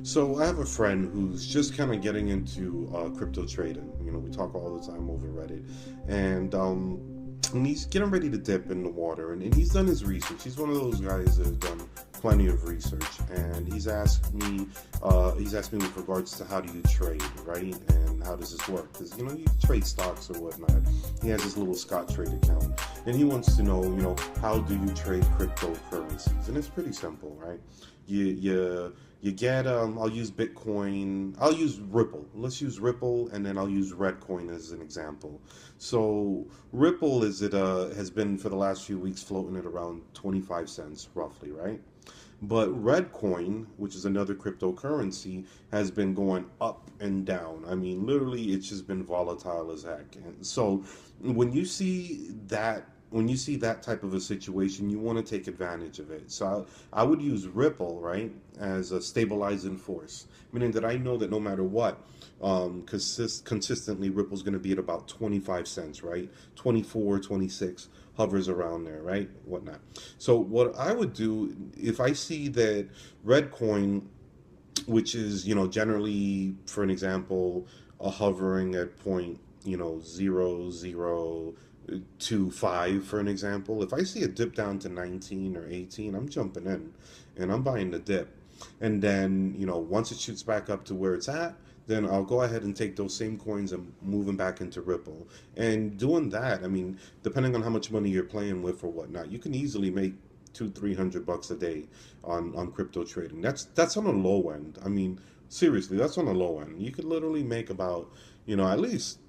So I have a friend who's just kind of getting into crypto trading. You know, we talk all the time over Reddit, and he's getting ready to dip in the water, and he's done his research. He's one of those guys that have done plenty of research, and he's asked me with regards to how do you trade, right, and how does this work? Because you trade stocks or whatnot. He has his little Scottrade account, and he wants to know, how do you trade cryptocurrencies? And it's pretty simple, right? You get I'll use Bitcoin, I'll use Ripple. Let's use Ripple, and then I'll use Redcoin as an example. So Ripple has been for the last few weeks floating at around 25 cents roughly, right? But Redcoin, which is another cryptocurrency, has been going up and down. I mean, literally, it's just been volatile as heck. And so, when you see that type of a situation, you want to take advantage of it. So I would use Ripple, right, as a stabilizing force, meaning that I know that no matter what, consistently Ripple's going to be at about 25 cents, right? 24, 26 hovers around there, right? Whatnot. So what I would do if I see that Redcoin, which is generally, for an example, a hovering at point 0.0025, for an example, if I see a dip down to 19 or 18, I'm jumping in and I'm buying the dip. And then once it shoots back up to where it's at, then I'll go ahead and take those same coins and move them back into Ripple. And doing that, I mean, depending on how much money you're playing with or whatnot, you can easily make 200-300 bucks a day on crypto trading. That's on the low end. I mean, seriously, that's on the low end. You could literally make about at least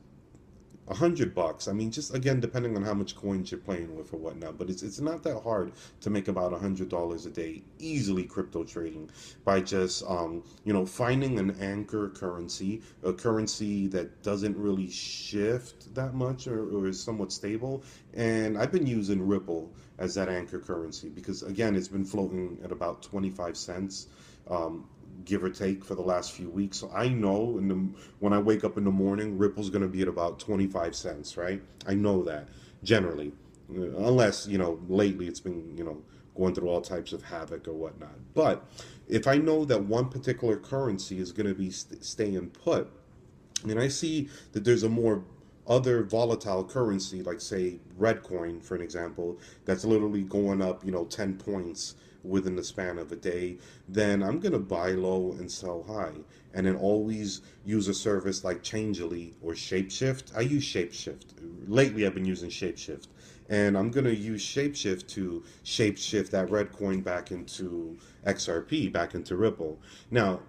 100 bucks. I mean, just again, depending on how much coins you're playing with or whatnot. But it's not that hard to make about $100 a day easily crypto trading by just finding an anchor currency, a currency that doesn't really shift that much, or is somewhat stable. And I've been using Ripple as that anchor currency because again, it's been floating at about 25 cents. Give or take for the last few weeks. So I know when I wake up in the morning, Ripple's going to be at about 25 cents, right? I know that generally, unless, lately it's been, going through all types of havoc or whatnot. But if I know that one particular currency is going to be staying put, and I see that there's a more other volatile currency, like say Redcoin, for an example, that's literally going up, 10 points within the span of a day, then I'm going to buy low and sell high. And then always use a service like Changelly or Shapeshift. I use Shapeshift. Lately, I've been using Shapeshift. And I'm going to use Shapeshift to shapeshift that Redcoin back into XRP, back into Ripple. Now,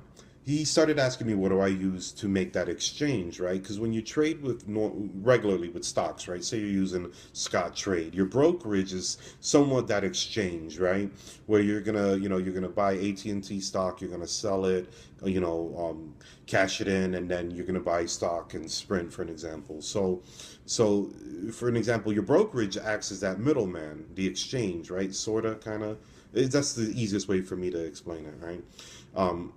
he started asking me what do I use to make that exchange, right? Because when you trade regularly with stocks, right? Say you're using Scottrade, your brokerage is somewhat that exchange, right? Where you're gonna buy AT&T stock, you're gonna sell it, cash it in, and then you're gonna buy stock in Sprint, for an example. So for an example, your brokerage acts as that middleman, the exchange, right? Sorta, kind of. That's the easiest way for me to explain it, right? Um,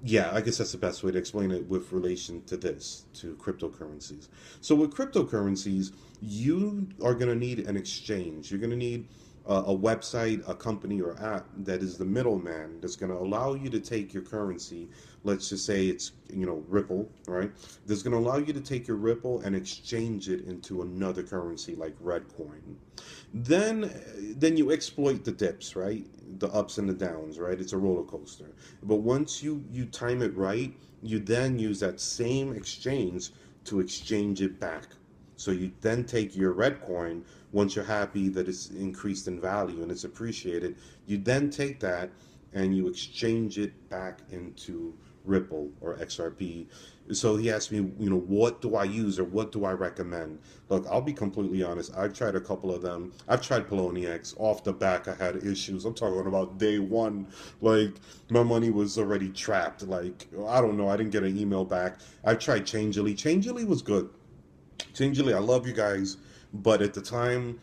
yeah, I guess that's the best way to explain it with relation to cryptocurrencies. So with cryptocurrencies, you are going to need an exchange. You're going to need a website, a company, or app that is the middleman that's going to allow you to take your currency. Let's just say it's Ripple, right? That's going to allow you to take your Ripple and exchange it into another currency like Redcoin. Then you exploit the dips, right? The ups and the downs, right? It's a roller coaster. But once you time it right, you then use that same exchange to exchange it back. So you then take your red coin, once you're happy that it's increased in value and it's appreciated, you then take that and you exchange it back into Ripple or XRP. So he asked me, what do I use or what do I recommend? Look, I'll be completely honest. I've tried a couple of them. I've tried Poloniex. Off the back, I had issues. I'm talking about day one. Like, my money was already trapped. Like, I don't know. I didn't get an email back. I've tried Changelly. Changelly was good. Changelly, I love you guys. But at the time,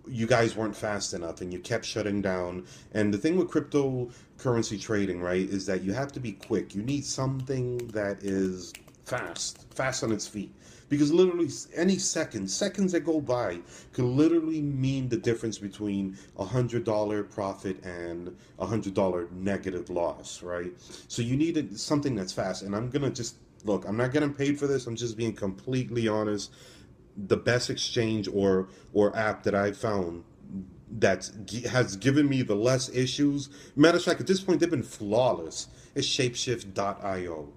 you guys weren't fast enough and you kept shutting down. And the thing with cryptocurrency trading, right, is that you have to be quick. You need something that is fast on its feet. Because literally any seconds that go by could literally mean the difference between $100 profit and $100 negative loss, right? So you need something that's fast. And I'm gonna just look. I'm not getting paid for this. I'm just being completely honest. The best exchange or app that I've found that has given me the less issues. Matter of fact, at this point, they've been flawless. It's shapeshift.io.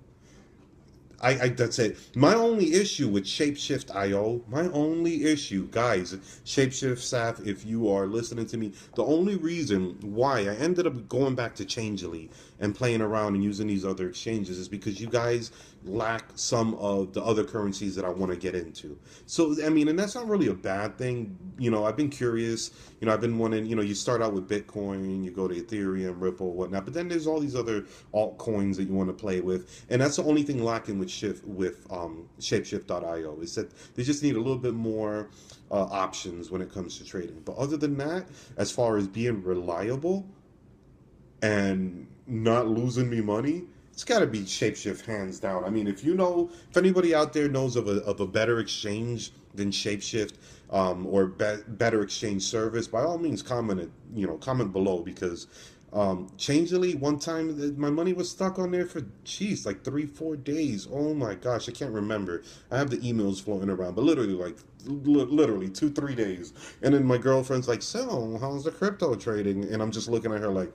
That's it. My only issue with Shapeshift.io, my only issue, guys, Shapeshift staff, if you are listening to me, the only reason why I ended up going back to Changely and playing around and using these other exchanges is because you guys lack some of the other currencies that I want to get into. So, I mean, and that's not really a bad thing. You know, I've been curious. You know, I've been wanting, you start out with Bitcoin, you go to Ethereum, Ripple, whatnot, but then there's all these other altcoins that you want to play with. And that's the only thing lacking with Shapeshift.io is that they just need a little bit more options when it comes to trading. But other than that, as far as being reliable and not losing me money, it's got to be Shapeshift hands down. I mean, if anybody out there knows of a better exchange than Shapeshift, or better exchange service, by all means, comment below, because Changely, one time my money was stuck on there for like 3-4 days. Oh my gosh, I can't remember. I have the emails floating around, but literally like literally 2-3 days. And then my girlfriend's like, "So, how's the crypto trading?" And I'm just looking at her like,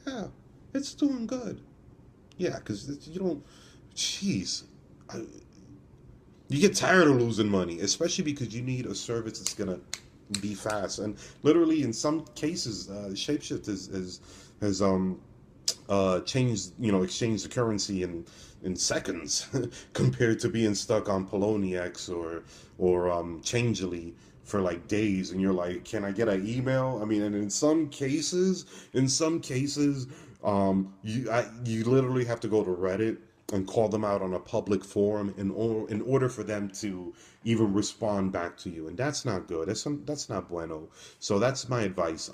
"Yeah, it's doing good." Yeah, because you don't. Jeez, I, you get tired of losing money, especially because you need a service that's gonna be fast. And literally, in some cases, Shapeshift has changed, exchanged the currency in seconds compared to being stuck on Poloniex or Changely for like days. And you're like, can I get an email? I mean, and in some cases, you literally have to go to Reddit and call them out on a public forum in order for them to even respond back to you, and that's not good. That's not bueno. So that's my advice.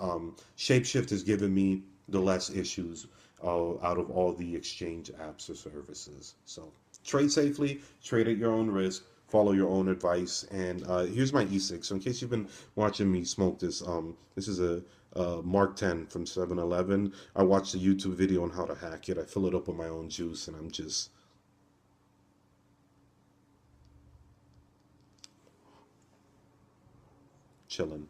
Shapeshift has given me the less issues out of all the exchange apps or services. So trade safely, trade at your own risk, follow your own advice. And here's my e-cig. So in case you've been watching me smoke this, this is a Mark 10 from 7-Eleven. I watched a YouTube video on how to hack it. I fill it up with my own juice, and I'm just chilling.